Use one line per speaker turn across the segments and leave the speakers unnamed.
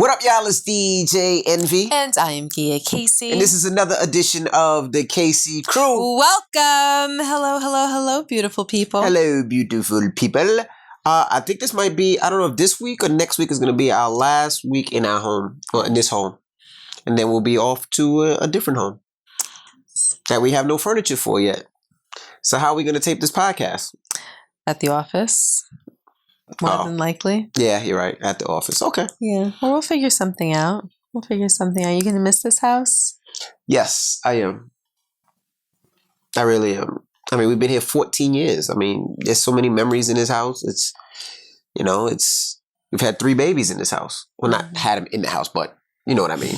What up, y'all? It's DJ Envy.
And I am Gia Casey.
And this is another edition of the Casey Crew.
Welcome. Hello, beautiful people.
Hello, beautiful people. I think this might be, I don't know if this week or next week is going to be our last week in our home, or in this home. And then we'll be off to a different home that we have no furniture for yet. So how are we going to tape this podcast?
At the office. More than likely.
Yeah, you're right. At the office. Okay.
Yeah. Well, we'll figure something out. You going to miss this house?
Yes, I am. I really am. I mean, we've been here 14 years. I mean, there's so many memories in this house. We've had 3 babies in this house. Well, not had them in the house, but you know what I mean.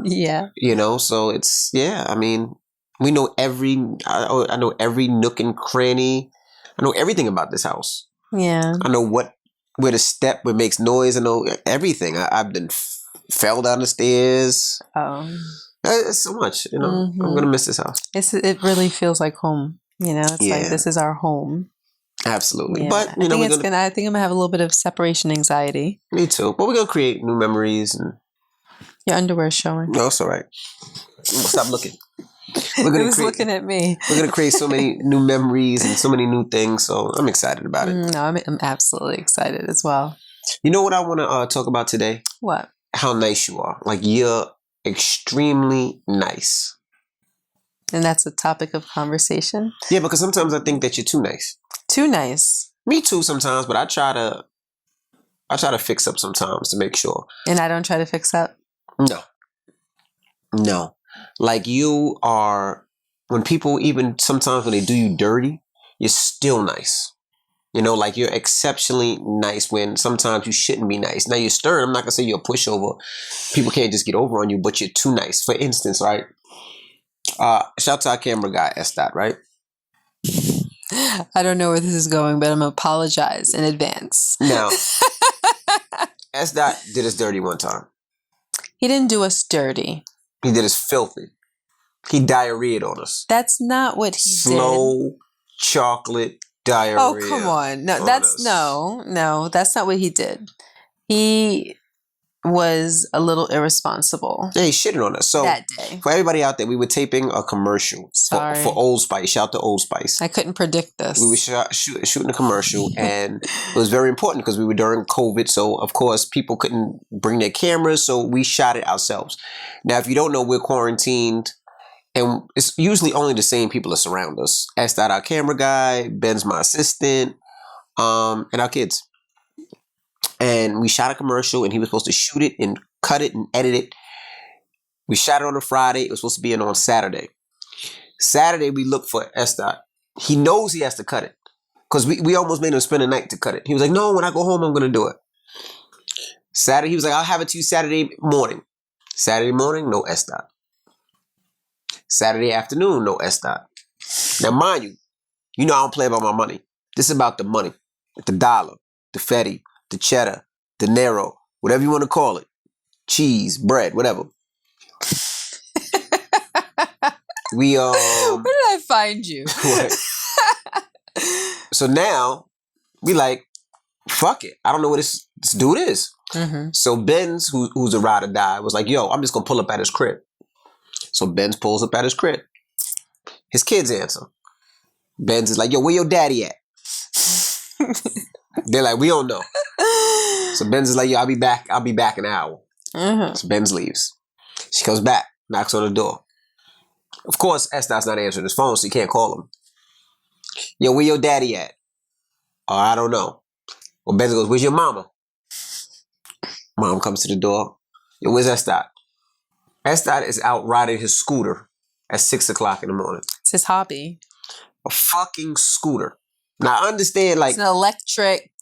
Yeah.
So I mean, we know I know every nook and cranny. I know everything about this house.
Yeah.
I know where to step, where it makes noise. I know everything. I've been fell down the stairs.
Oh.
It's so much, I'm going to miss this house.
It really feels like home. It's like this is our home.
Absolutely.
Yeah.
But,
I think I'm going to have a little bit of separation anxiety.
Me too. But we're going to create new memories. And
your underwear's showing.
No, it's all right. Stop looking.
Looking at me.
We're going to create so many new memories and so many new things. So I'm excited about it.
No, I'm absolutely excited as well.
You know what I want to talk about today?
What?
How nice you are. Like, you're extremely nice.
And that's a topic of conversation?
Yeah, because sometimes I think that you're too nice.
Too nice?
Me too sometimes, but I try to fix up sometimes to make sure.
And I don't try to fix up?
No. Like, you are, when people, even sometimes when they do you dirty, you're still nice. Like, you're exceptionally nice when sometimes you shouldn't be nice. Now, you're stern. I'm not going to say you're a pushover. People can't just get over on you, but you're too nice. For instance, right? Shout out to our camera guy, Estat, right?
I don't know where this is going, but I'm going to apologize in advance.
Now, Estat did us dirty one time.
He didn't do us dirty.
He did us filthy. He diarrheaed on us.
That's not what he did.
Slow chocolate diarrhea.
Oh, come on. No, that's not what he did. He was a little irresponsible.
Yeah, he shitted on us. So
that day.
For everybody out there, we were taping a commercial for Old Spice. Shout out to Old Spice.
I couldn't predict this.
We were shooting a commercial, and it was very important because we were during COVID. So, of course, people couldn't bring their cameras, so we shot it ourselves. Now, if you don't know, we're quarantined, and it's usually only the same people that surround us. That's our camera guy, Benz, my assistant, and our kids. And we shot a commercial, and he was supposed to shoot it and cut it and edit it. We shot it on a Friday. It was supposed to be in on Saturday. Saturday, we looked for Estat. He knows he has to cut it because we almost made him spend the night to cut it. He was like, no, when I go home, I'm going to do it. Saturday, he was like, I'll have it to you Saturday morning. Saturday morning, no Estat. Saturday afternoon, no Estat. Now, mind you, I don't play about my money. This is about the money, the dollar, the fetty, the cheddar, the Nero, whatever you want to call it. Cheese, bread, whatever. Where
did I find you?
So now, we like, fuck it. I don't know what this dude is.
Mm-hmm.
So Benz, who's a ride or die, was like, yo, I'm just going to pull up at his crib. So Benz pulls up at his crib. His kids answer. Benz is like, yo, where your daddy at? They're like, we don't know. So Benz is like, yo, I'll be back in an hour. Mm-hmm. So Benz leaves. She comes back, knocks on the door. Of course, Estat's not answering his phone, so you can't call him. Yo, where your daddy at? Oh, I don't know. Well, Benz goes, where's your mama? Mom comes to the door. Yo, where's Estat? Estat is out riding his scooter at 6 o'clock in the morning.
It's his hobby.
A fucking scooter. Now, I understand, like...
It's an electric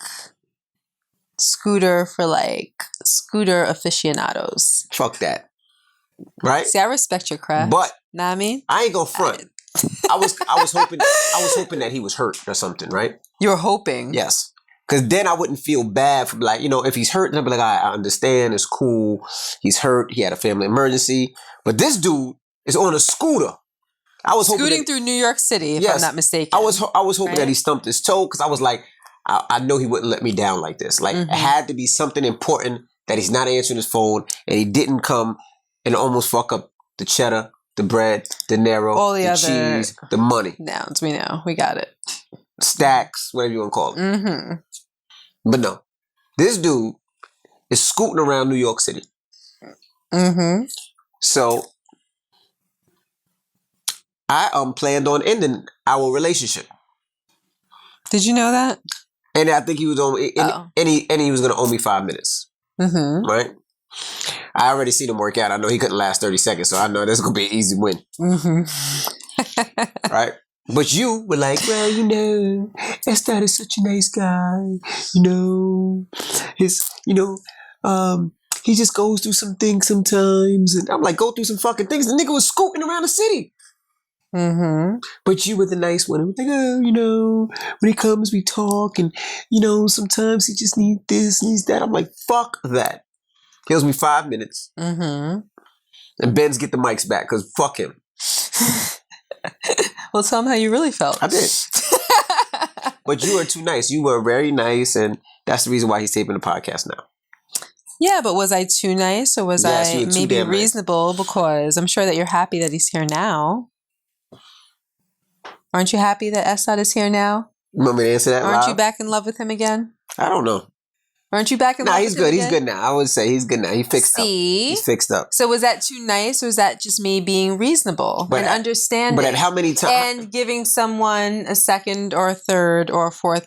scooter for, like, scooter aficionados.
Fuck that. Right?
See, I respect your craft.
But...
Know what I mean?
I ain't gonna front. I was hoping that he was hurt or something, right?
You were hoping?
Yes. Because then I wouldn't feel bad for, like, if he's hurt, then I'd be like, I understand, it's cool. He's hurt, he had a family emergency. But this dude is on a scooter. I was
scooting through New York City, if I'm not mistaken.
I was hoping that he stumped his toe, because I was like, I know he wouldn't let me down like this. Like, it had to be something important that he's not answering his phone, and he didn't come and almost fuck up the cheddar, the bread, the narrow,
all the other
cheese, the money.
Nouns, we know. We got it.
Stacks, whatever you want to call it.
Mm-hmm.
But no. This dude is scooting around New York City.
Mm-hmm.
So I planned on ending our relationship.
Did you know that?
And I think he was he was gonna owe me 5 minutes.
Mm-hmm.
Right? I already seen him work out. I know he couldn't last 30 seconds, so I know this is gonna be an easy win.
Mm-hmm.
Right? But you were like, well, you know, Estad is such a nice guy. You know, he just goes through some things sometimes. And I'm like, go through some fucking things. The nigga was scooting around the city.
Mm-hmm.
But you were the nice one. Like, oh, you know, when he comes, we talk. And, you know, sometimes he just needs this, needs that. I'm like, fuck that. He owes me 5 minutes.
Mm-hmm.
And Benz get the mics back because fuck him.
Well, tell him how you really felt.
I did. But you were too nice. You were very nice, and that's the reason why he's taping the podcast now.
Yeah, but was I too nice, or was I maybe reasonable? Nice. Because I'm sure that you're happy that he's here now. Aren't you happy that Estad is here now?
You want me to answer that?
Aren't you back in love with him again?
I don't know.
Aren't you back in love with him?
He's good.
Again?
He's good now. I would say he's good now. He fixed up. He's fixed up.
So was that too nice, or was that just me being reasonable and understanding?
But at how many times?
And giving someone a second or a third or a fourth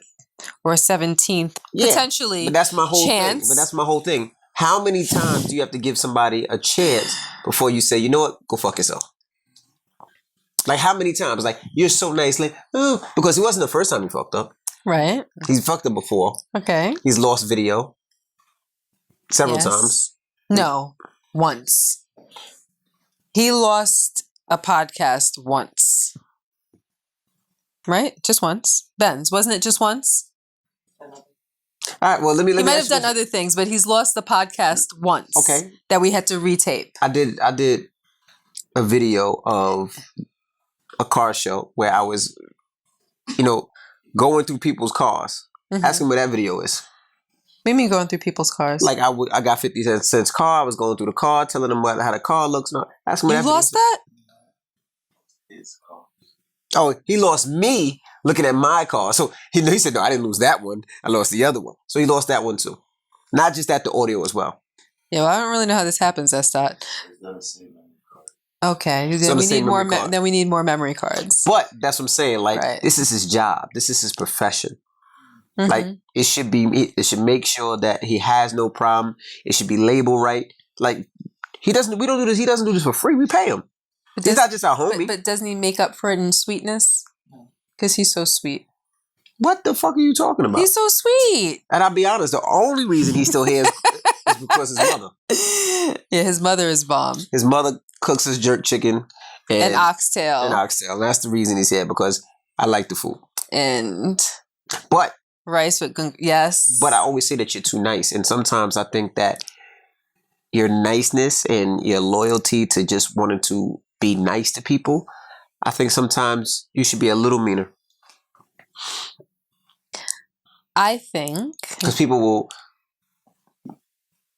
or a 17th potentially
but that's my whole
chance.
Thing. But that's my whole thing. How many times do you have to give somebody a chance before you say, you know what, go fuck yourself? Like how many times? Like you're so nice. Like, oh, because it wasn't the first time he fucked up.
Right.
He's fucked up before.
Okay.
He's lost video. Several times.
No, once. He lost a podcast once. Right? Just once. Benz, wasn't it just once?
All right, well, let me.
He might have done other things, but he's lost the podcast once. Okay. That we had to retape.
I did a video of a car show where I was, going through people's cars. Mm-hmm. Ask him where that video is.
What do you mean going through people's cars?
Like I got 50 cents car. I was going through the car, telling them how the car looks. No, ask him
you lost that?
Oh, he lost me looking at my car. So he said, no, I didn't lose that one. I lost the other one. So he lost that one too. Not just at the audio as well.
Yeah, well, I don't really know how this happens, Estad. Okay, then we need more. Then we need more memory cards.
But that's what I'm saying. Like This is his job. This is his profession. Mm-hmm. Like it should make sure that he has no problem. It should be labeled right. Like we don't do this. He doesn't do this for free. We pay him. He's not just our homie.
But doesn't he make up for it in sweetness? Because he's so sweet.
What the fuck are you talking about?
He's so sweet.
And I'll be honest, the only reason he's still here is because his mother.
Yeah, his mother is bomb.
His mother cooks his jerk chicken
and oxtail.
And that's the reason he's here, because I like the food. But
rice with yes.
But I always say that you're too nice. And sometimes I think that your niceness and your loyalty to just wanting to be nice to people, I think sometimes you should be a little meaner.
I think.
Because people will.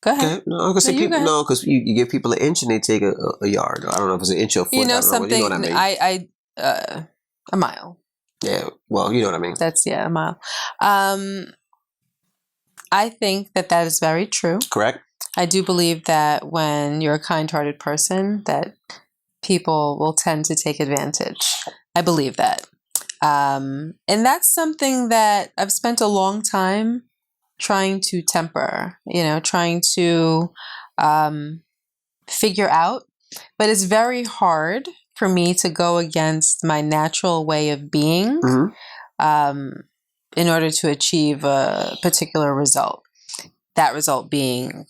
Go ahead.
No, I'm gonna say people. No, because you give people an inch and they take a yard. I don't know if it's an inch or a foot.
You know something.
You know what I mean?
A mile.
Yeah. Well, you know what I mean.
That's a mile. I think that is very true.
Correct.
I do believe that when you're a kind-hearted person, that people will tend to take advantage. I believe that. And that's something that I've spent a long time trying to temper, trying to figure out. But it's very hard for me to go against my natural way of being in order to achieve a particular result. That result being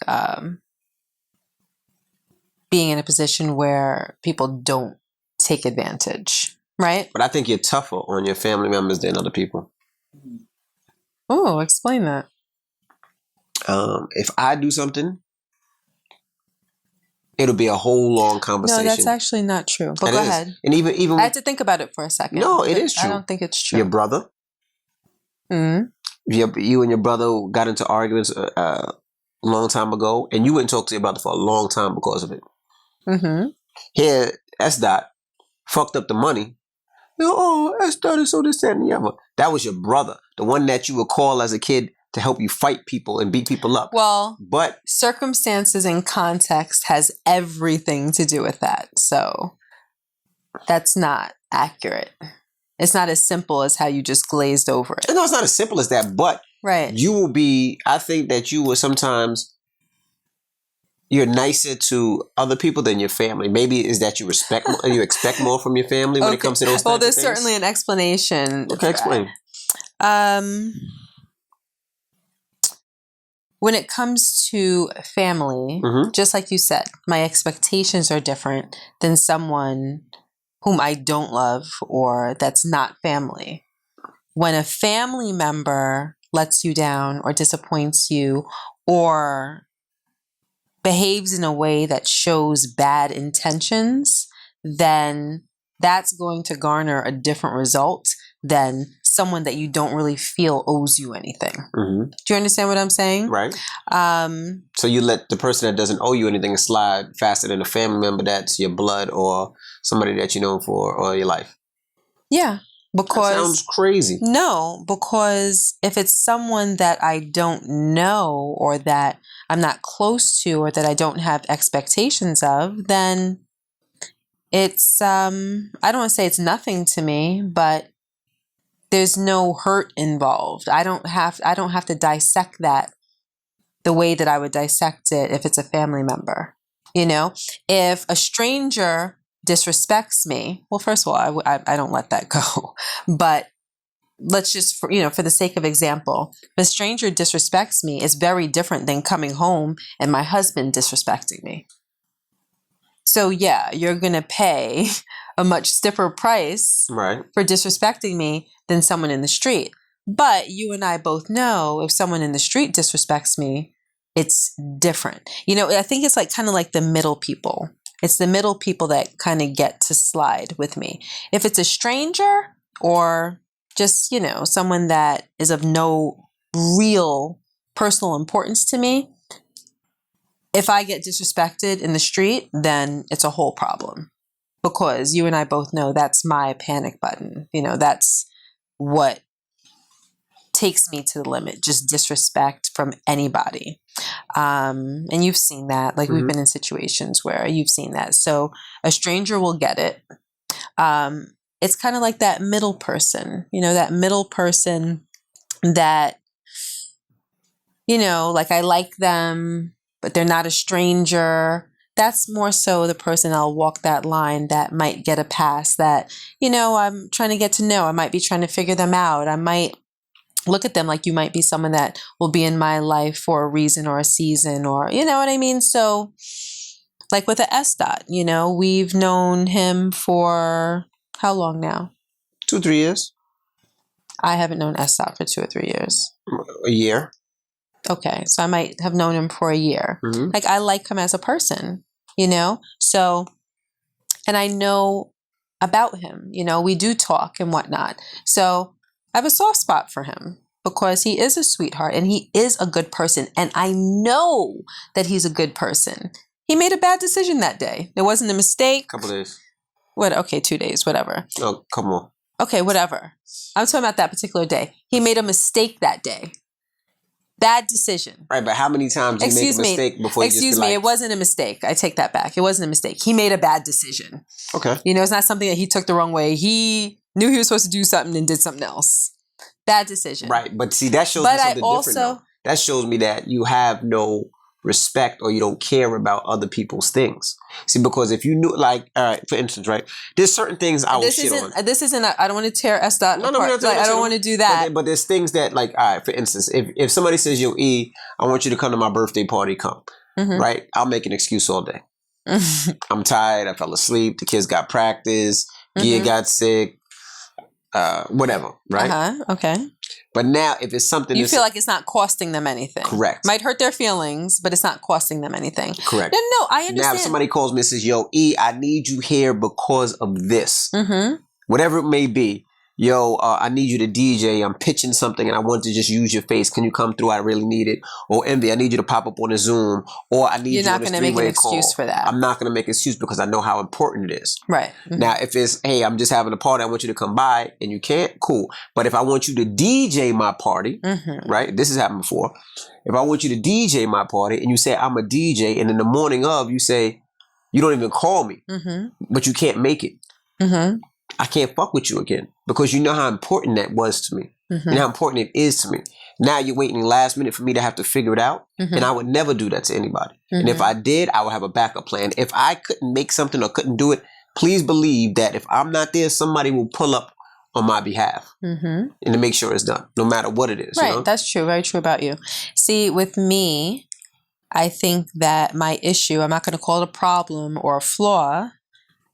in a position where people don't take advantage, right?
But I think you're tougher on your family members than other people.
Oh, explain that.
If I do something, it'll be a whole long conversation.
No, that's actually not true. But go ahead.
And even
I had to think about it for a second.
No, it is true.
I don't think it's true.
Your brother. Mm-hmm. You and your brother got into arguments a long time ago, and you wouldn't talk to your brother for a long time because of it.
Mm-hmm.
Here, S. Dot fucked up the money. Oh, S. Dot is so this, that, and the other. That was your brother, the one that you would call as a kid to help you fight people and beat people up.
Well,
but
circumstances and context has everything to do with that. So that's not accurate. It's not as simple as how you just glazed over it.
No, it's not as simple as that, but
right.
You will be, I think that you will sometimes, you're nicer to other people than your family. Maybe is that you expect more from your family when it comes to those things?
Well, there's certainly an explanation.
Okay, explain.
When it comes to family, just like you said, my expectations are different than someone whom I don't love or that's not family. When a family member lets you down or disappoints you or behaves in a way that shows bad intentions, then that's going to garner a different result than someone that you don't really feel owes you anything. Do you understand what I'm saying?
Right. So you let the person that doesn't owe you anything slide faster than a family member that's your blood or somebody that you know for all your life.
Yeah. Because
that sounds crazy.
No, because if it's someone that I don't know or that I'm not close to or that I don't have expectations of, then it's I don't want to say it's nothing to me, but there's no hurt involved. I don't have to dissect that the way that I would dissect it if it's a family member. You know, if a stranger disrespects me, well, first of all, I don't let that go. But let's just, for the sake of example, if a stranger disrespects me, it's very different than coming home and my husband disrespecting me. So yeah, you're going to pay a much stiffer price for disrespecting me than someone in the street. But you and I both know if someone in the street disrespects me, it's different. I think it's kind of like the middle people. It's the middle people that kind of get to slide with me. If it's a stranger or just, someone that is of no real personal importance to me, if I get disrespected in the street, then it's a whole problem. Because you and I both know that's my panic button. That's what takes me to the limit, just disrespect from anybody. And you've seen that, we've been in situations where you've seen that. So a stranger will get it. It's kind of like that middle person, that middle person that, I like them, but they're not a stranger. That's more so the person I'll walk that line that might get a pass that, I'm trying to get to know. I might be trying to figure them out. I might look at them like you might be someone that will be in my life for a reason or a season or, you know what I mean? So like with the S. Dot, we've known him for how long now?
2-3 years.
I haven't known S. Dot for 2 or 3 years.
A year. Okay.
So I might have known him for a year. I like him as a person, So, and I know about him, we do talk and whatnot. So I have a soft spot for him because he is a sweetheart and he is a good person. And I know that he's a good person. He made a bad decision that day. It wasn't a mistake.
Couple days.
What? Okay, 2 days, whatever.
Oh, come on.
Okay, whatever. I'm talking about that particular day. He made a mistake that day. Bad decision.
Right, but how many times do you make a mistake before you just be like...
It wasn't a mistake. I take that back. It wasn't a mistake. He made a bad decision.
Okay.
It's not something that he took the wrong way. He knew he was supposed to do something and did something else. Bad decision.
Right, but see, that shows me something different, though. That shows me that you have no respect or you don't care about other people's things. See, because if you knew, all right, for instance, right, there's certain things I will shit on.
This isn't, I don't want to tear S. Dot apart. I don't want to do that.
But there's things that, all right, for instance, if somebody says, yo, E, I want you to come to my birthday party, come. Right? I'll make an excuse all day. I'm tired. I fell asleep. The kids got practice. Gia got sick. Whatever, right?
Okay.
But now, if it's something...
You feel like it's not costing them anything.
Correct.
Might hurt their feelings, but it's not costing them anything.
Correct.
No, I understand.
Now, if somebody calls me and says, yo, E, I need you here because of this. Whatever it may be. yo, I need you to DJ. I'm pitching something and I want to just use your face. Can you come through? I really need it. Or Envy, I need you to pop up on a Zoom. Or I need
You're
you
not
on this
going to make an
three-way
excuse
call.
for that.
I'm not going to make an excuse because I know how important it is.
Right. Mm-hmm.
Now, if it's, hey, I'm just having a party, I want you to come by and you can't, cool. But if I want you to DJ my party, right? This has happened before. If I want you to DJ my party and you say, I'm a DJ, and in the morning of, you say, you don't even call me, but you can't make it. I can't fuck with you again because you know how important that was to me. You know how important it is to me. Now you're waiting last minute for me to have to figure it out. And I would never do that to anybody. And if I did, I would have a backup plan. If I couldn't make something or couldn't do it, please believe that if I'm not there, somebody will pull up on my behalf and to make sure it's done, no matter what it is.
Right.
You know?
That's true. Very true about you. See, with me, I think that my issue, I'm not going to call it a problem or a flaw,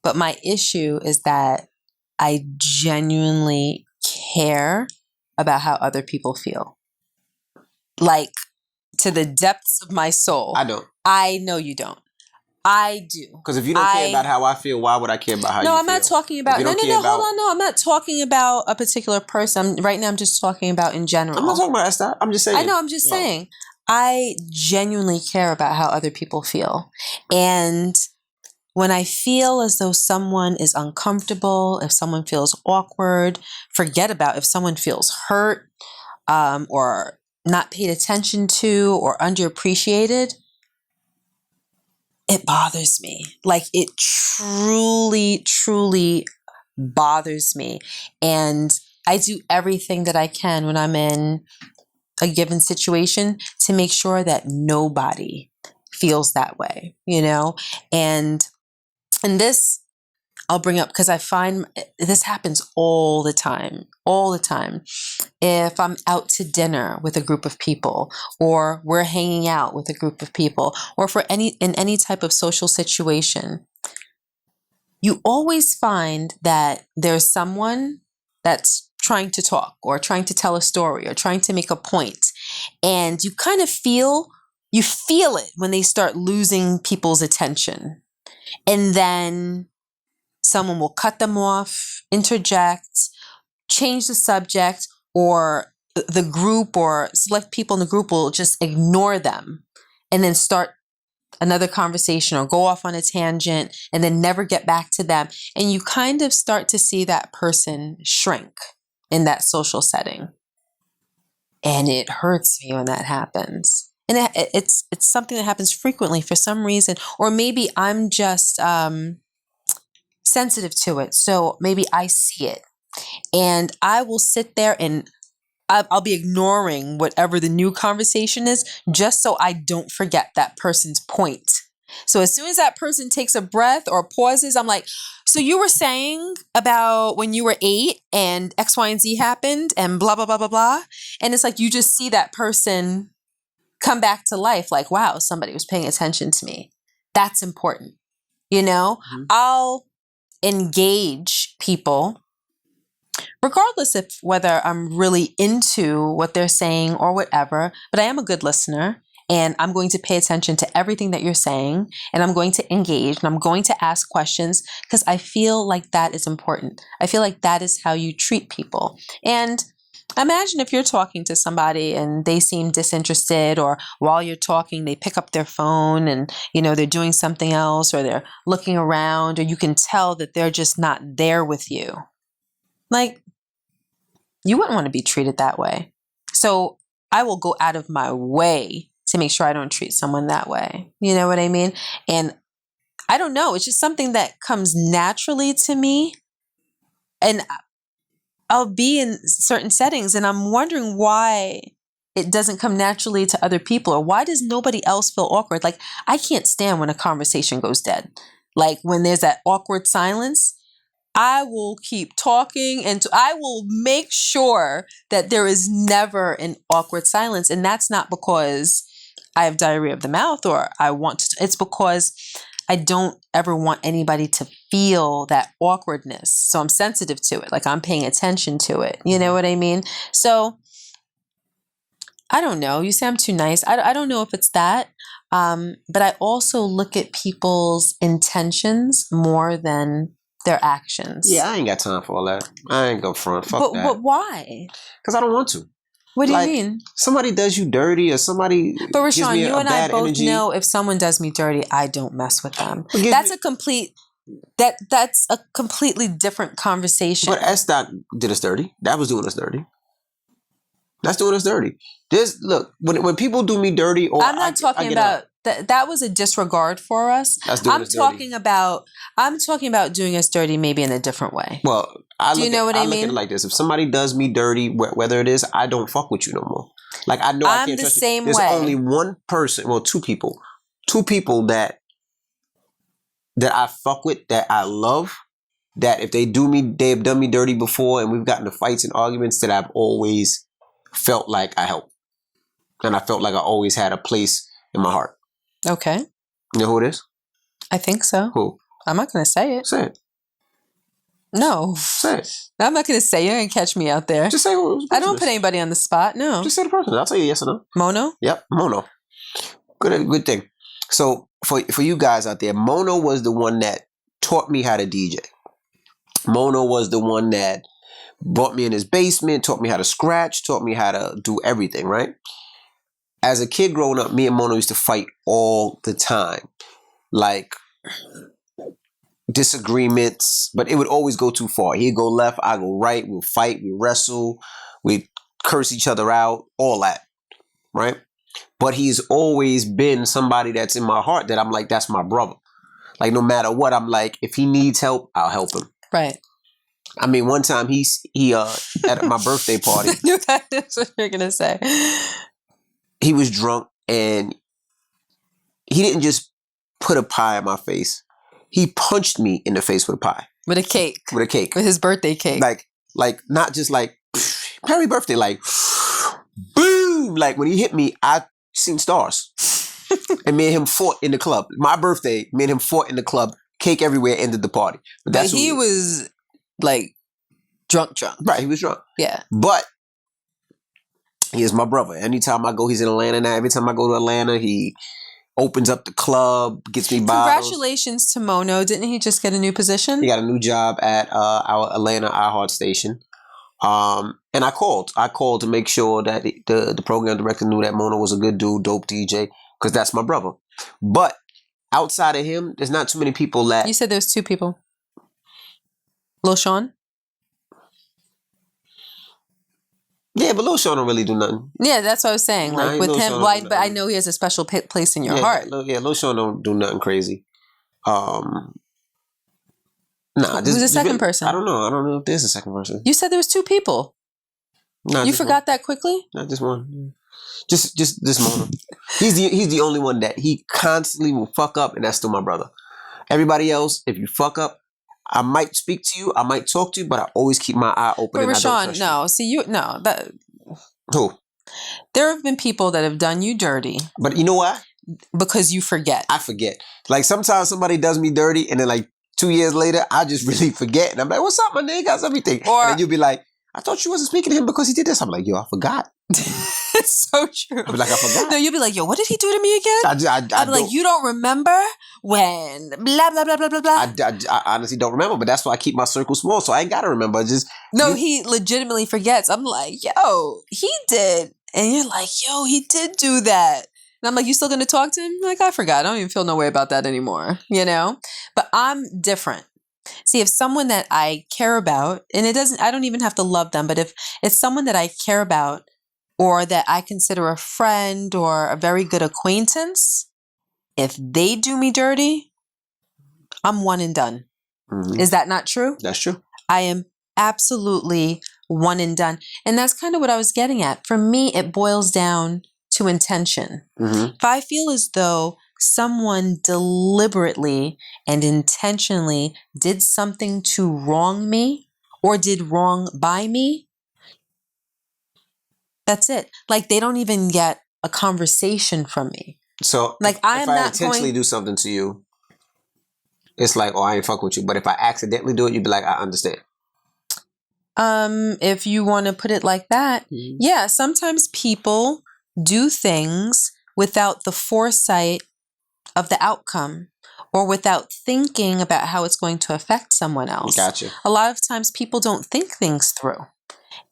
but my issue is that I genuinely care about how other people feel. Like, to the depths of my soul.
I don't.
I know you don't. I do.
Because if you don't care about how I feel, why would I care about how you feel?
No, I'm not talking about... No, hold on. No, I'm not talking about a particular person. Right now, I'm just talking about in general.
I'm not talking about that. I'm just saying.
I know, I'm just saying. I genuinely care about how other people feel. And when I feel as though someone is uncomfortable, if someone feels awkward, forget about if someone feels hurt or not paid attention to or underappreciated, it bothers me. Like, it truly, truly bothers me. And I do everything that I can when I'm in a given situation to make sure that nobody feels that way, you know? And this I'll bring up because I find this happens all the time. If I'm out to dinner with a group of people, or we're hanging out with a group of people, or in any type of social situation, you always find that there's someone that's trying to talk or trying to tell a story or trying to make a point. And you kind of feel it when they start losing people's attention. And then someone will cut them off, interject, change the subject, or the group or select people in the group will just ignore them and then start another conversation or go off on a tangent and then never get back to them. And you kind of start to see that person shrink in that social setting. And it hurts me when that happens. And it's something that happens frequently for some reason, or maybe I'm just sensitive to it. So maybe I see it and I will sit there and I'll be ignoring whatever the new conversation is just so I don't forget that person's point. So as soon as that person takes a breath or pauses, I'm like, so you were saying about when you were 8 and X, Y, and Z happened and blah, blah, blah, blah, blah. And it's like you just see that person come back to life like, wow, somebody was paying attention to me. That's important. You know, I'll engage people regardless of whether I'm really into what they're saying or whatever, but I am a good listener and I'm going to pay attention to everything that you're saying and I'm going to engage and I'm going to ask questions because I feel like that is important. I feel like that is how you treat people. And imagine if you're talking to somebody and they seem disinterested, or while you're talking, they pick up their phone and, you know, they're doing something else or they're looking around, or you can tell that they're just not there with you. Like, you wouldn't want to be treated that way. So I will go out of my way to make sure I don't treat someone that way. You know what I mean? And I don't know. It's just something that comes naturally to me. And I'll be in certain settings and I'm wondering why it doesn't come naturally to other people, or why does nobody else feel awkward? Like, I can't stand when a conversation goes dead. Like when there's that awkward silence, I will keep talking and I will make sure that there is never an awkward silence. And that's not because I have diarrhea of the mouth or I want to, it's because I don't ever want anybody to feel that awkwardness. So I'm sensitive to it. Like I'm paying attention to it. You know what I mean? So I don't know. You say I'm too nice. I don't know if it's that. But I also look at people's intentions more than their actions.
Yeah, I ain't got time for all that. I ain't go front. Fuck that.
But why?
Because I don't want to.
What do you mean?
Somebody does you dirty or somebody
But
gives
Rashawn,
me
you
a
and I
bad
both
energy.
know if someone does me dirty, I don't mess with them.
That's
a completely different conversation.
But S-Dot did us dirty. That was doing us dirty. That's doing us dirty. Look, when people do me dirty, or
I'm not talking about that was a disregard for us. I'm talking about doing us dirty maybe in a different way.
Well,
I look at
it like this. If somebody does me dirty, whether it is, I don't fuck with you no more. Like, I know I can't trust you. There's only one person, well, two people that I fuck with, that I love, that if they have done me dirty before, and we've gotten to fights and arguments, that I've always felt like I helped. And I felt like I always had a place in my heart.
Okay.
You know who it is?
I think so.
Who?
I'm not going to say it.
Say it.
No.
Say it.
I'm not going to say it. You're going to catch me out there.
Just say who.
I don't put anybody on the spot. No.
Just say the person. I'll tell you yes or no.
Mono?
Yep, Mono. Good thing. So for you guys out there, Mono was the one that taught me how to DJ. Mono was the one that brought me in his basement, taught me how to scratch, taught me how to do everything, right? As a kid growing up, me and Mono used to fight all the time. Like, disagreements, but it would always go too far. He'd go left, I go right, we'll fight, we wrestle, we curse each other out, all that, right? But he's always been somebody that's in my heart that I'm like, that's my brother. Like, no matter what, I'm like, if he needs help, I'll help him.
Right.
I mean, one time he at my birthday party.
That's what you're gonna say.
He was drunk and he didn't just put a pie in my face. He punched me in the face with a pie.
With a cake.
With a cake.
With his birthday cake.
Like not just like happy birthday, like boom. Like when he hit me, I seen stars. And me and him fought in the club. My birthday, me and him fought in the club. Cake everywhere, ended the party.
But he was like drunk.
Right, he was drunk.
Yeah.
But he is my brother. Anytime I go, he's in Atlanta now. Every time I go to Atlanta, he opens up the club, gets me bottles.
Congratulations to Mono. Didn't he just get a new position?
He got a new job at our Atlanta iHeart station. And I called to make sure that the program director knew that Mono was a good dude, dope DJ, because that's my brother. But outside of him, there's not too many people that...
You said there's two people. Lil Sean?
Yeah, but Lil Sean don't really do nothing.
Yeah, that's what I was saying. Like with him, but I know he has a special place in your heart.
Lil Sean don't do nothing crazy. Who's
the second person?
I don't know if there's a second person.
You said there was two people.
No,
you forgot that quickly?
Not just one. Just this moment. He's the only one that he constantly will fuck up, and that's still my brother. Everybody else, if you fuck up, I might speak to you, I might talk to you, but I always keep my eye open.
But Rashawn,
Who?
There have been people that have done you dirty.
But you know why?
Because you forget.
I forget. Like sometimes somebody does me dirty, and then like 2 years later, I just really forget, and I'm like, "What's up, my nigga? How's everything?" And then you'll be like, "I thought you wasn't speaking to him because he did this." I'm like, "Yo, I forgot."
It's so true.
I'll be like, I forgot.
No, you'll be like, yo, what did he do to me again? I'll be like, you don't remember when blah, blah, blah, blah, blah, blah.
I honestly don't remember, but that's why I keep my circle small, so I ain't got to remember.
He legitimately forgets. I'm like, yo, he did. And you're like, yo, he did do that. And I'm like, you still going to talk to him? I'm like, I forgot. I don't even feel no way about that anymore, you know? But I'm different. See, if someone that I care about, and I don't even have to love them, but if it's someone that I care about, or that I consider a friend or a very good acquaintance, if they do me dirty, I'm one and done. Mm-hmm. Is that not true?
That's true.
I am absolutely one and done. And that's kind of what I was getting at. For me, it boils down to intention. Mm-hmm. If I feel as though someone deliberately and intentionally did something to wrong me or did wrong by me, that's it. Like they don't even get a conversation from me.
So
like
if I intentionally do something to you, it's like, oh, I ain't fuck with you. But if I accidentally do it, you'd be like, I understand.
If you want to put it like that, mm-hmm. Yeah, sometimes people do things without the foresight of the outcome or without thinking about how it's going to affect someone else.
Gotcha.
A lot of times people don't think things through.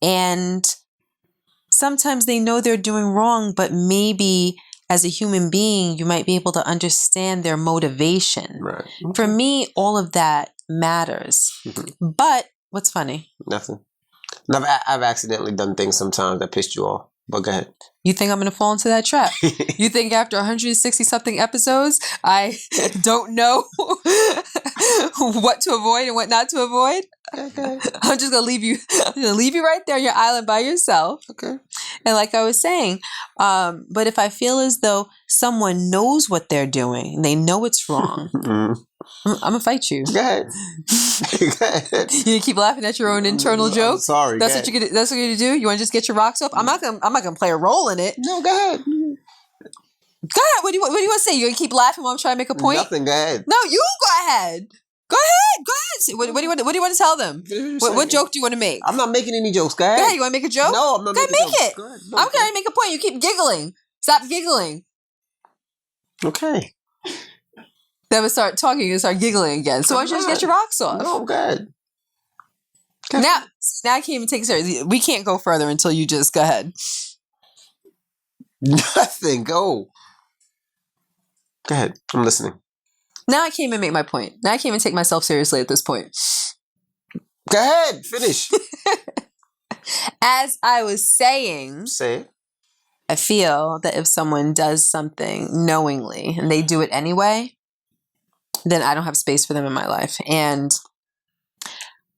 And sometimes they know they're doing wrong, but maybe as a human being, you might be able to understand their motivation.
Right. Okay.
For me, all of that matters. But what's funny?
Nothing. I've accidentally done things sometimes that pissed you off. But go ahead.
You think I'm going to fall into that trap? You think after 160 something episodes, I don't know what to avoid and what not to avoid?
Okay.
I'm just going to leave you. I'm going to leave you right there on your island by yourself.
Okay.
And like I was saying, but if I feel as though someone knows what they're doing, they know it's wrong, I'm going to fight you.
Go ahead. Go ahead.
You keep laughing at your own internal joke.
I'm sorry.
That's what you're gonna. That's what you're gonna do. You want to just get your rocks off? I'm not gonna play a role in it.
No, go ahead.
Go ahead. What do you want to say? You're gonna keep laughing while I'm trying to make a point?
Nothing. Go ahead.
No, you go ahead. Go ahead. Go ahead. What do you want to tell them? What joke do you want to make?
I'm not making any jokes. Go ahead.
Go ahead. You want to make a joke?
No, I'm not making
make
jokes.
it.
Go ahead. No,
I'm trying to make a point. You keep giggling. Stop giggling.
Okay.
Then we start talking and start giggling again. So why don't you just get your rocks off?
No, I'm good.
Now I can't even take it serious. We can't go further until you just go ahead.
Nothing. Go. Go ahead. I'm listening.
Now I can't even make my point. Now I can't even take myself seriously at this point.
Go ahead. Finish.
As I was saying,
Say it.
I feel that if someone does something knowingly and they do it anyway, then I don't have space for them in my life. And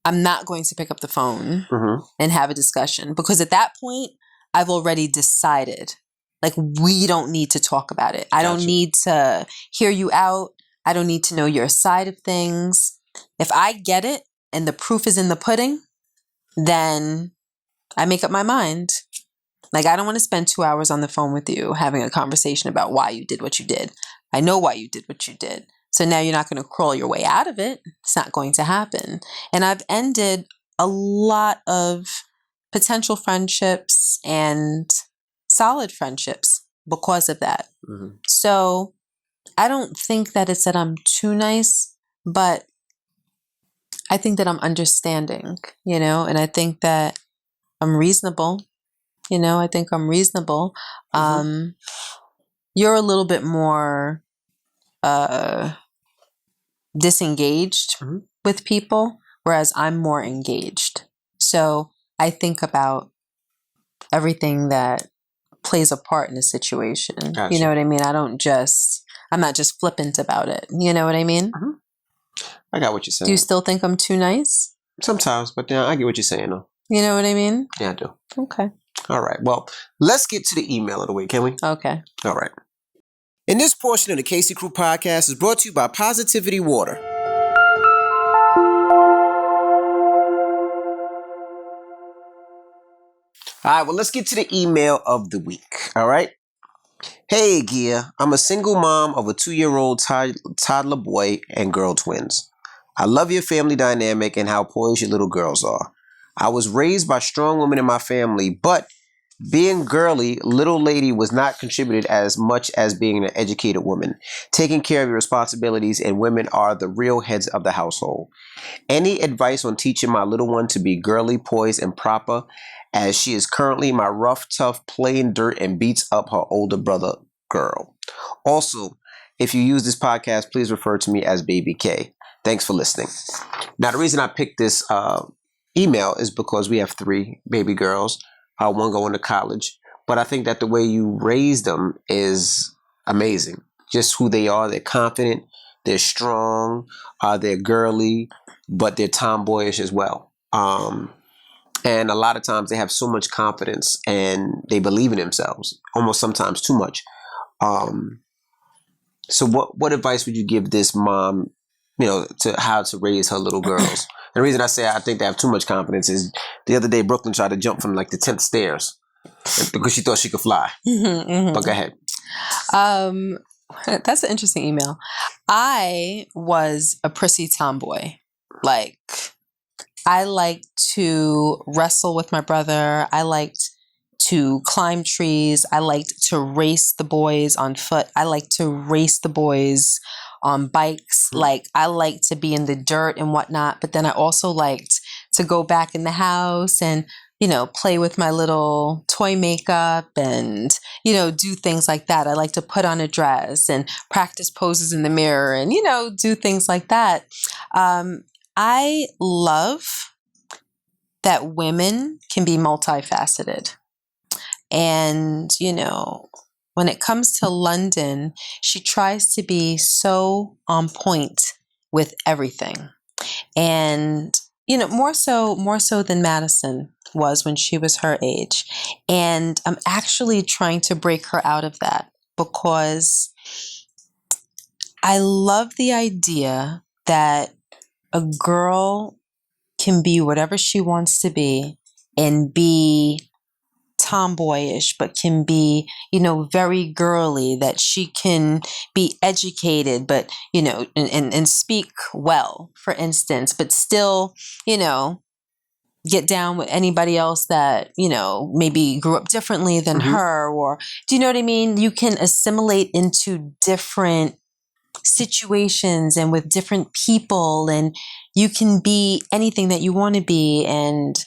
I'm not going to pick up the phone and have a discussion because at that point, I've already decided, like, we don't need to talk about it. I don't need to hear you out. I don't need to know your side of things. If I get it and the proof is in the pudding, then I make up my mind. Like, I don't want to spend 2 hours on the phone with you having a conversation about why you did what you did. I know why you did what you did. So now you're not going to crawl your way out of it. It's not going to happen. And I've ended a lot of potential friendships and solid friendships because of that. So I don't think that it's that I'm too nice, but I think that I'm understanding, and I think that I'm reasonable. I think I'm reasonable. You're a little bit more disengaged with people, whereas I'm more engaged. So I think about everything that plays a part in a situation.
Gotcha.
You know what I mean? I'm not just flippant about it. You know what I mean?
I got what you're saying.
Do you still think I'm too nice?
Sometimes, but yeah, I get what you're saying, though.
You know what I mean?
Yeah, I do.
Okay.
All right. Well, let's get to the email of the week, can we?
Okay.
All right. And this portion of the Casey Crew podcast is brought to you by Positivity Water. All right, well, let's get to the email of the week. All right. Hey, Gia. I'm a single mom of a 2-year-old toddler boy and girl twins. I love your family dynamic and how poised your little girls are. I was raised by strong women in my family, but being girly, little lady was not contributed as much as being an educated woman. Taking care of your responsibilities, and women are the real heads of the household. Any advice on teaching my little one to be girly, poised, and proper, as she is currently my rough, tough, playing dirt and beats up her older brother girl. Also, if you use this podcast, please refer to me as Baby K. Thanks for listening. Now, the reason I picked this email is because we have 3 baby girls. One going to college. But I think that the way you raise them is amazing. Just who they are. They're confident. They're strong. They're girly. But they're tomboyish as well. And a lot of times they have so much confidence and they believe in themselves. Almost sometimes too much. So what advice would you give this mom, to how to raise her little girls? The reason I say I think they have too much confidence is the other day Brooklyn tried to jump from like the 10th stairs because she thought she could fly. But go ahead.
That's an interesting email. I was a prissy tomboy. Like, I liked to wrestle with my brother. I liked to climb trees. I liked to race the boys on foot. I liked to race the boys on bikes. Like, I liked to be in the dirt and whatnot. But then I also liked to go back in the house and, play with my little toy makeup and, do things like that. I like to put on a dress and practice poses in the mirror and, do things like that. I love that women can be multifaceted. And, when it comes to London, she tries to be so on point with everything. And, more so than Madison was when she was her age. And I'm actually trying to break her out of that because I love the idea that a girl can be whatever she wants to be and be tomboyish, but can be, very girly, that she can be educated, but, and speak well, for instance, but still, get down with anybody else that, maybe grew up differently than her, or do you know what I mean? You can assimilate into different situations and with different people, and you can be anything that you want to be, and,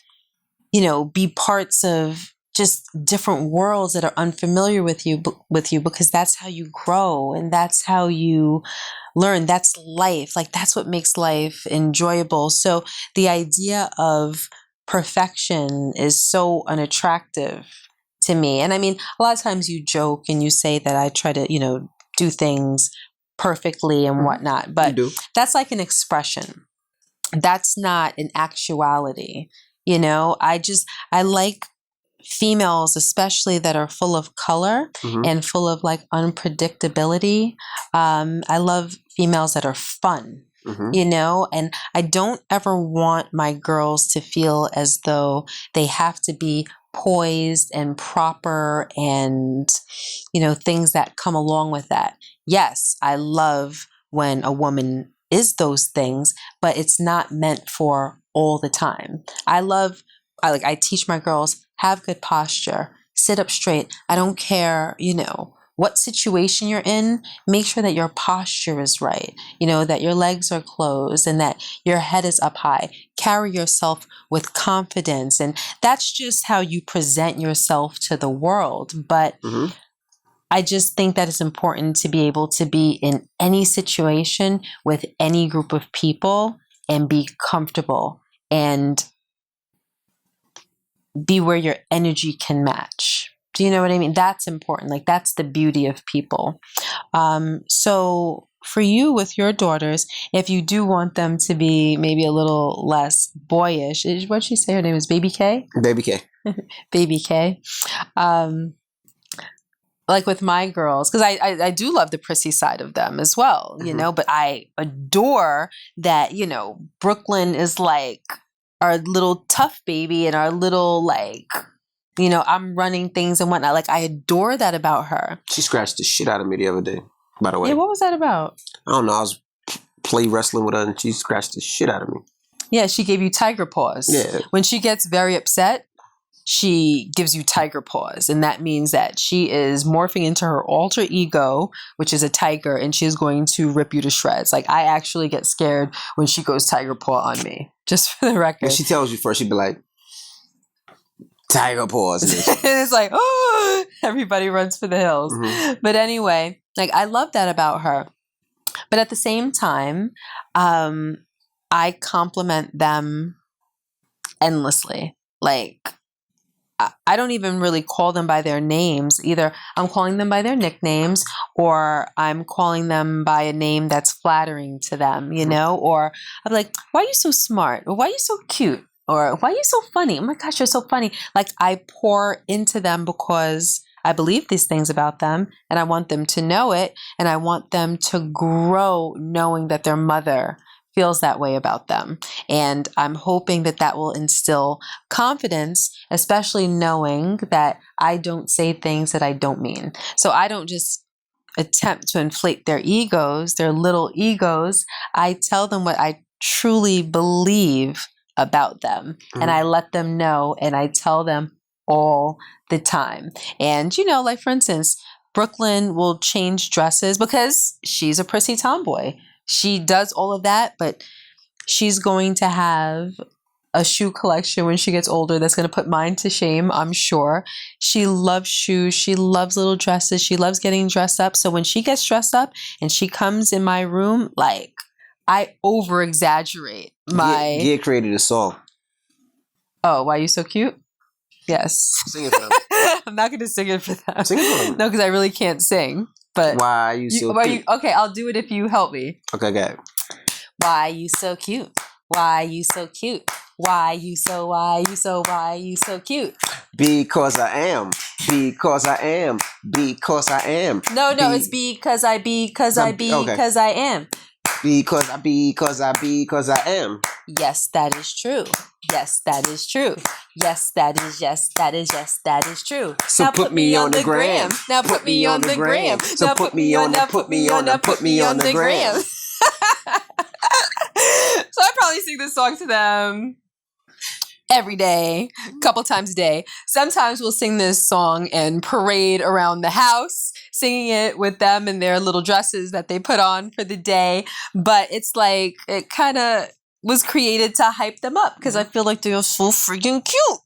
be parts of just different worlds that are unfamiliar with you, because that's how you grow and that's how you learn. That's life. Like, that's what makes life enjoyable. So the idea of perfection is so unattractive to me. And I mean, a lot of times you joke and you say that I try to, do things perfectly and whatnot, but that's like an expression. That's not an actuality. I like females, especially that are full of color and full of like unpredictability. I love females that are fun, and I don't ever want my girls to feel as though they have to be poised and proper and, things that come along with that. Yes, I love when a woman is those things, but it's not meant for all the time. I teach my girls, have good posture, sit up straight. I don't care, what situation you're in, make sure that your posture is right, that your legs are closed and that your head is up high. Carry yourself with confidence. And that's just how you present yourself to the world. But I just think that it's important to be able to be in any situation with any group of people and be comfortable and be where your energy can match. Do you know what I mean? That's important. Like, that's the beauty of people. So for you with your daughters, if you do want them to be maybe a little less boyish, what'd she say her name is? Baby K?
Baby K.
Baby K. Like with my girls, because I do love the prissy side of them as well, but I adore that, Brooklyn is like our little tough baby and our little, like, I'm running things and whatnot. Like, I adore that about her.
She scratched the shit out of me the other day, by the way.
Yeah, what was that about?
I don't know. I was play wrestling with her and she scratched the shit out of me.
Yeah, she gave you tiger paws.
Yeah.
When she gets very upset, she gives you tiger paws. And that means that she is morphing into her alter ego, which is a tiger, and she's going to rip you to shreds. Like, I actually get scared when she goes tiger paw on me, just for the record.
When she tells you first, she'd be like, tiger paws.
And it's like, oh, everybody runs for the hills. But anyway, like, I love that about her. But at the same time, I compliment them endlessly. Like, I don't even really call them by their names. Either I'm calling them by their nicknames or I'm calling them by a name that's flattering to them, or I'm like, why are you so smart? Or why are you so cute? Or why are you so funny? Oh my gosh, you're so funny. Like, I pour into them because I believe these things about them and I want them to know it. And I want them to grow knowing that their mother feels that way about them. And I'm hoping that that will instill confidence, especially knowing that I don't say things that I don't mean. So I don't just attempt to inflate their egos, their little egos. I tell them what I truly believe about them. And I let them know and I tell them all the time. And, like for instance, Brooklyn will change dresses because she's a prissy tomboy. She does all of that, but she's going to have a shoe collection when she gets older that's going to put mine to shame, I'm sure. She loves shoes. She loves little dresses. She loves getting dressed up. So when she gets dressed up and she comes in my room, like, I over exaggerate my.
Gia created a song.
Oh, why are you so cute? Yes.
Sing it for them.
I'm not going to sing it for them.
Sing it for them.
No, because I really can't sing. But
why are you so cute?
Okay, I'll do it if you help me.
Okay, go ahead.
Why you so cute? Why you so cute? Why you so cute?
Because I am. Because I am. Because I am.
No, it's because I am. Because I am. Yes, that is true. Yes, that is true. Yes, that is true.
So
now
put me on the gram.
Now put me on the gram. Now put me on the gram. So I probably sing this song to them every day, a couple times a day. Sometimes we'll sing this song and parade around the house, singing it with them in their little dresses that they put on for the day. But it's like, it kind of was created to hype them up because I feel like they're so freaking cute,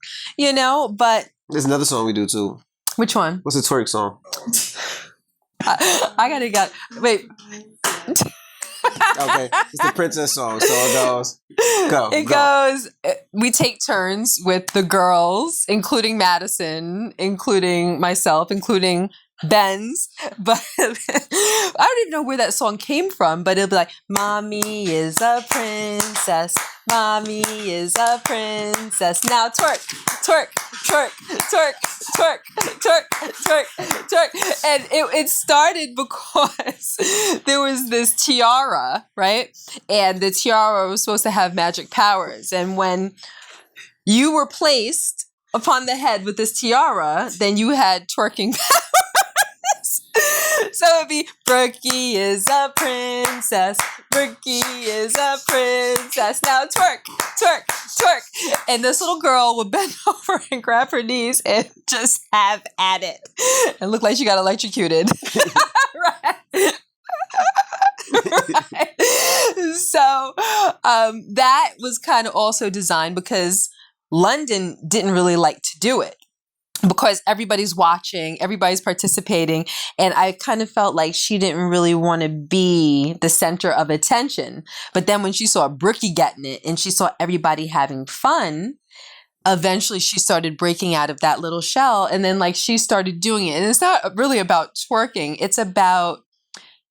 but...
There's another song we do too.
Which one?
What's the twerk song?
I gotta get... Wait...
Okay, it's the princess song, so it goes.
It goes. We take turns with the girls, including Madison, including myself, including Benz. But I don't even know where that song came from. But it'll be like, "Mommy is a princess. Mommy is a princess. Now twerk, twerk, twerk, twerk, twerk, twerk, twerk, twerk." And it started because there was this tiara, right? And the tiara was supposed to have magic powers. And when you were placed upon the head with this tiara, then you had twerking powers. So it'd be, "Brookie is a princess. Brookie is a princess. Now twerk, twerk, twerk." And this little girl would bend over and grab her knees and just have at it. And look like she got electrocuted. Right. Right. So that was kind of also designed because London didn't really like to do it, because everybody's watching, everybody's participating, and I kind of felt like she didn't really want to be the center of attention. But then when she saw Brookie getting it and she saw everybody having fun, eventually she started breaking out of that little shell, and then like she started doing it. And it's not really about twerking, it's about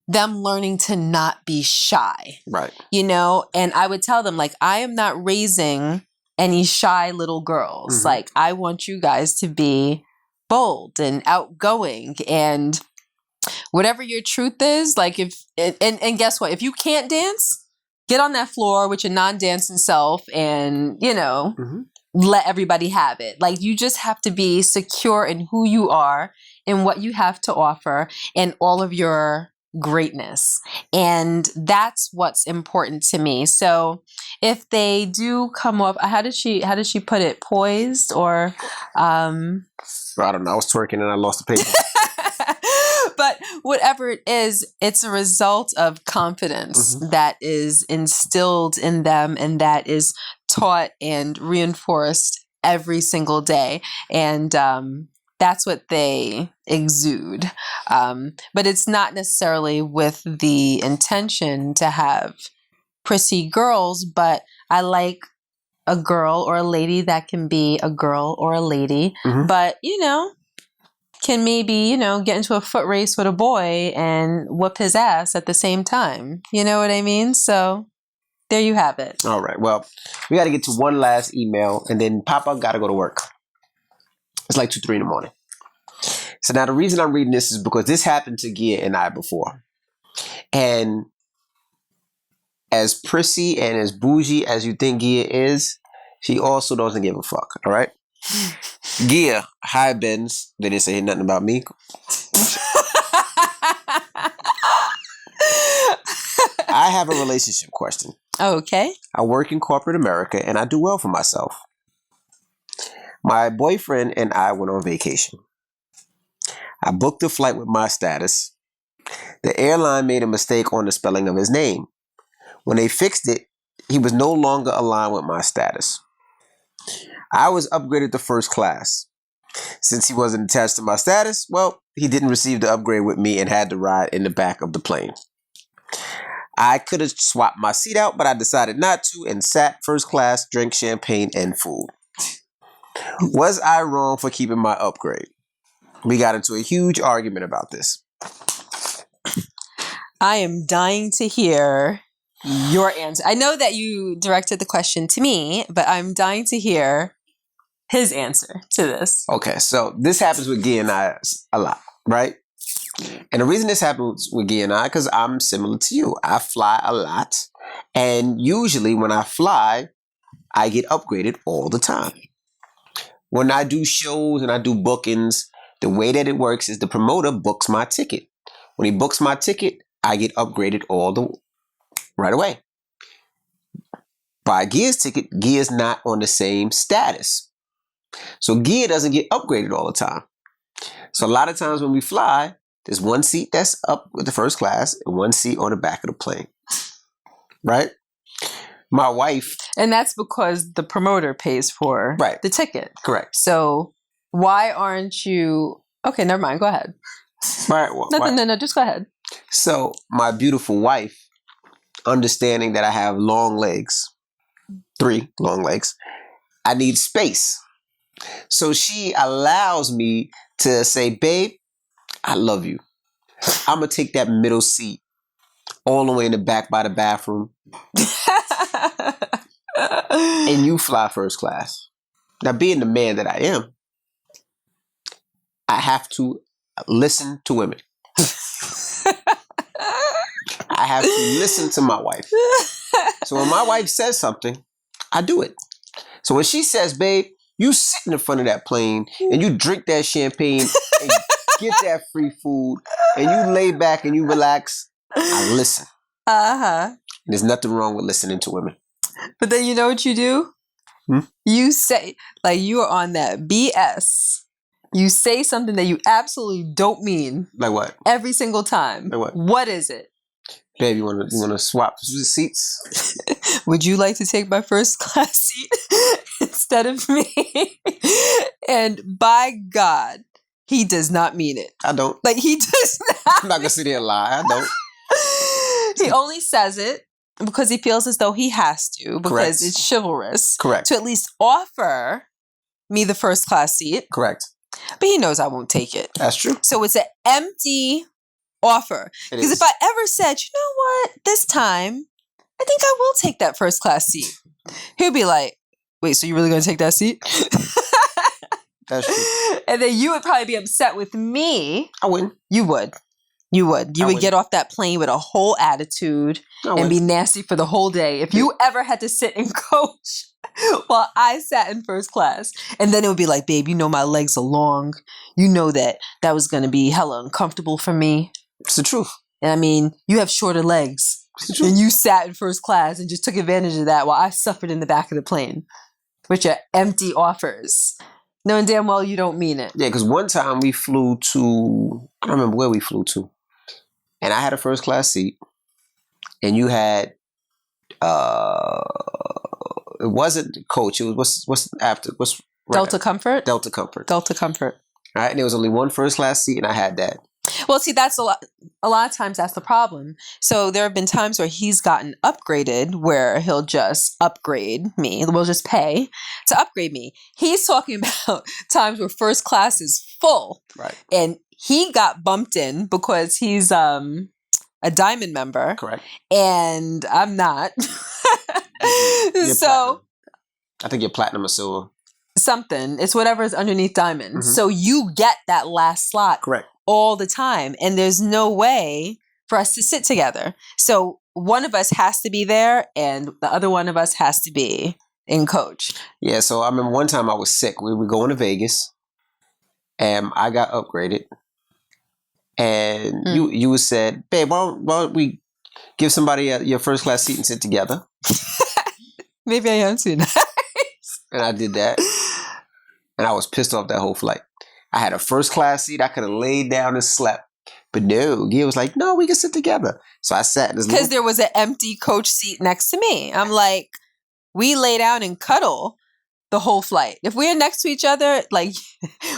them learning to not be shy.
Right.
And I would tell them, like, I am not raising any shy little girls.
Mm-hmm.
Like, I want you guys to be bold and outgoing, and whatever your truth is, like, and guess what? If you can't dance, get on that floor with your non-dancing self and,
Mm-hmm.
let everybody have it. Like, you just have to be secure in who you are and what you have to offer and all of your greatness. And that's what's important to me. So if they do come up, how did she put it? Poised or
I don't know. I was twerking and I lost the paper.
But whatever it is, it's a result of confidence that is instilled in them and that is taught and reinforced every single day. And that's what they exude. But it's not necessarily with the intention to have prissy girls, but I like a girl or a lady that can be a girl or a lady, but, can maybe, get into a foot race with a boy and whoop his ass at the same time. You know what I mean? So there you have it.
All right. Well, we got to get to one last email and then Papa got to go to work. It's like 2, 3 in the morning. So now the reason I'm reading this is because this happened to Gia and I before. And as prissy and as bougie as you think Gia is, she also doesn't give a fuck. All right? Gia, hi Benz. They didn't say nothing about me. I have a relationship question.
Okay.
I work in corporate America and I do well for myself. My boyfriend and I went on vacation. I booked the flight with my status. The airline made a mistake on the spelling of his name. When they fixed it, he was no longer aligned with my status. I was upgraded to first class. Since he wasn't attached to my status, well, he didn't receive the upgrade with me and had to ride in the back of the plane. I could have swapped my seat out, but I decided not to and sat first class, drank champagne and food. Was I wrong for keeping my upgrade? We got into a huge argument about this.
I am dying to hear your answer. I know that you directed the question to me, but I'm dying to hear his answer to this.
Okay, so this happens with Gia and I a lot, right? And the reason this happens with Gia and I, because I'm similar to you. I fly a lot. And usually when I fly, I get upgraded all the time. When I do shows and I do bookings, the way that it works is the promoter books my ticket. When he books my ticket, I get upgraded right away. By Gia's ticket, Gia's not on the same status. So Gia doesn't get upgraded all the time. So a lot of times when we fly, there's one seat that's up with the first class and one seat on the back of the plane. Right? My wife.
And that's because the promoter pays for the ticket.
Correct.
So why aren't you... Okay, never mind. Go ahead.
Right. Well,
no, just go ahead.
So my beautiful wife, understanding that I have long legs, 3 long legs, I need space. So she allows me to say, babe, I love you. I'm going to take that middle seat all the way in the back by the bathroom. And you fly first class. Now, being the man that I am, I have to listen to women. I have to listen to my wife. So when my wife says something, I do it. So when she says, babe, you sit in the front of that plane and you drink that champagne and get that free food and you lay back and you relax, I listen.
Uh-huh.
There's nothing wrong with listening to women.
But then you know what you do? You say, like, you are on that BS. You say something that you absolutely don't mean.
Like what?
Every single time.
Like what?
What is it?
Babe, you wanna swap seats?
Would you like to take my first class seat instead of me? And by God, he does not mean it.
I don't.
Like, he does not.
I'm not gonna sit there and lie. I don't.
He only says it because he feels as though he has to, because
Correct.
it's chivalrous.
Correct.
To at least offer me the first class seat.
Correct.
But he knows I won't take it.
That's true.
So it's an empty offer. Because if I ever said, you know what, this time, I think I will take that first class seat. He'll be like, wait, so you're really going to take that seat?
That's true.
And then you would probably be upset with me.
I wouldn't.
You would. You would. You would get off that plane with a whole attitude and be nasty for the whole day. If you ever had to sit and coach while I sat in first class. And then it would be like, babe, you know my legs are long. You know that was going to be hella uncomfortable for me.
It's the truth.
And I mean, you have shorter legs. And you sat in first class and just took advantage of that while I suffered in the back of the plane. With your empty offers. Knowing damn well you don't mean it.
Yeah, because one time we flew to, I don't remember where we flew to. And I had a first class seat. And you had, it wasn't coach. It was, what's
Delta Comfort?
Delta Comfort.
Delta Comfort.
All right. And there was only one first class seat and I had that.
Well, see, that's a lot of times that's the problem. So there have been times where he's gotten upgraded where he'll just upgrade me. We'll just pay to upgrade me. He's talking about times where first class is full.
Right.
And he got bumped in because he's a diamond member.
Correct.
And I'm not. So
platinum. I think you're platinum or silver.
Something. It's whatever is underneath diamond. Mm-hmm. So you get that last slot.
Correct.
All the time. And there's no way for us to sit together. So one of us has to be there and the other one of us has to be in coach.
Yeah, so I remember one time I was sick. We were going to Vegas and I got upgraded. And you said, babe, why don't we give somebody your first class seat and sit together?
Maybe I am too nice.
And I did that. And I was pissed off that whole flight. I had a first class seat. I could have laid down and slept. But no, Gia was like, no, we can sit together. So I sat in this
Because there was an empty coach seat next to me. I'm like, we lay down and cuddle the whole flight. If we're next to each other, like,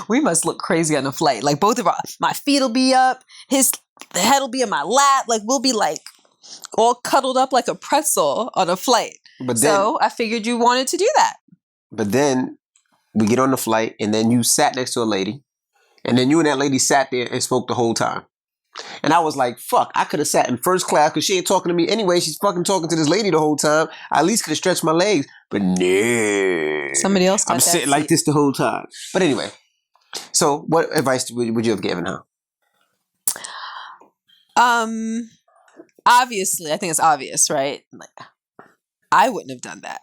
we must look crazy on the flight. Like, both of my feet will be up, his head will be in my lap. Like, we'll be like all cuddled up like a pretzel on a flight. So I figured you wanted to do that.
But then we get on the flight, and then you sat next to a lady, and then you and that lady sat there and spoke the whole time. And I was like, fuck, I could have sat in first class because she ain't talking to me anyway. She's fucking talking to this lady the whole time. I at least could have stretched my legs. But no.
Somebody else got
I'm sitting like this the whole time. But anyway, so what advice would you have given her?
Obviously, I think it's obvious, right? Like, I wouldn't have done that.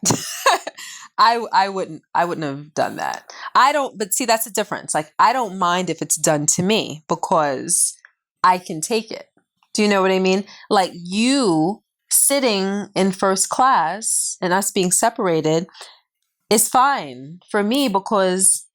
I wouldn't have done that. But see, that's the difference. Like, I don't mind if it's done to me because I can take it. Do you know what I mean? Like, you sitting in first class and us being separated is fine for me because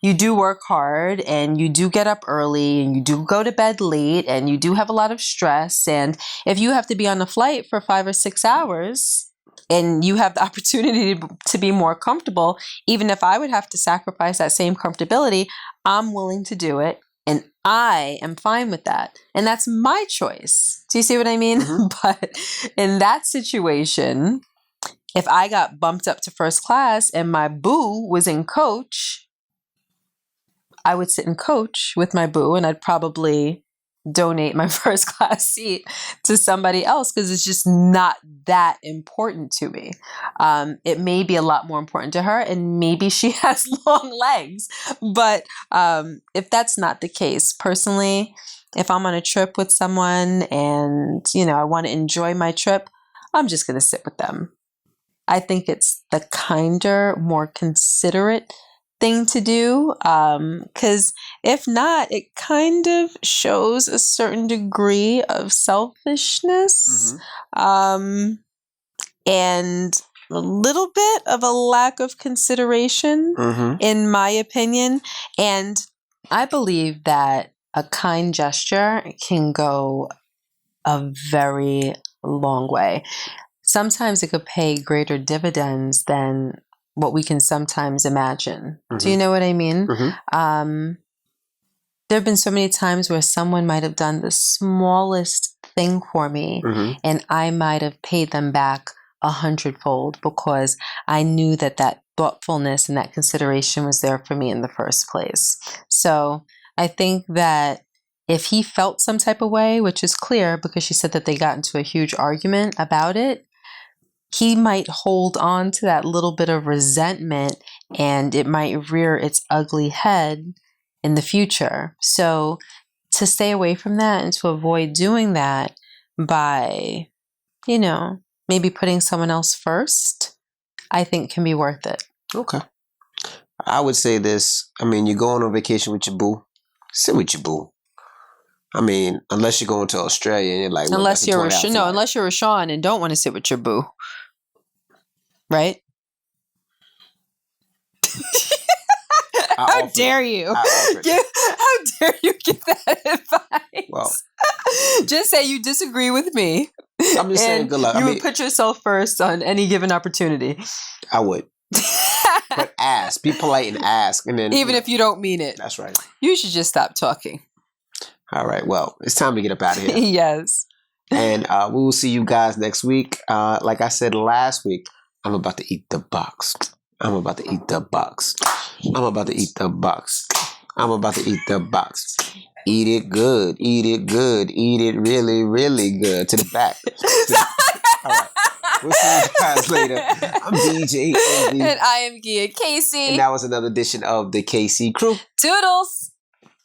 you do work hard and you do get up early and you do go to bed late and you do have a lot of stress. And if you have to be on a flight for 5 or 6 hours and you have the opportunity to be more comfortable, even if I would have to sacrifice that same comfortability, I'm willing to do it. And I am fine with that. And that's my choice. Do you see what I mean? Mm-hmm. But in that situation, if I got bumped up to first class and my boo was in coach, I would sit in coach with my boo and I'd probably donate my first class seat to somebody else because it's just not that important to me. It may be a lot more important to her and maybe she has long legs. But if that's not the case, personally, if I'm on a trip with someone and, I want to enjoy my trip, I'm just going to sit with them. I think it's the kinder, more considerate thing to do, because if not, it kind of shows a certain degree of selfishness, and a little bit of a lack of consideration, in my opinion. And I believe that a kind gesture can go a very long way. Sometimes it could pay greater dividends than what we can sometimes imagine. Do you know what I mean? There have been so many times where someone might have done the smallest thing for me and I might have paid them back 100-fold because I knew that thoughtfulness and that consideration was there for me in the first place. So I think that if he felt some type of way, which is clear because she said that they got into a huge argument about it, he might hold on to that little bit of resentment and it might rear its ugly head in the future. So to stay away from that and to avoid doing that by, maybe putting someone else first, I think can be worth it.
Okay. I would say this. You're going on vacation with your boo. Sit with your boo. Unless you're going to Australia and you're like,
unless you're Rashawn and don't want to sit with your boo. Right? How dare you? How dare you give that advice? Well, just say you disagree with me.
I'm just saying good luck.
You would put yourself first on any given opportunity.
I would. But ask. Be polite and ask. And then,
even if you don't mean it.
That's right.
You should just stop talking.
All right. Well, it's time to get up out of here.
Yes.
And we will see you guys next week. Like I said last week, I'm about to eat the box. I'm about to eat the box. I'm about to eat the box. I'm about to eat the box. Eat it good. Eat it good. Eat it really, really good. To the back. All right. We'll see you guys later. I'm DJ Envy.
And I am Gia Casey.
And that was another edition of the KC Crew.
Toodles.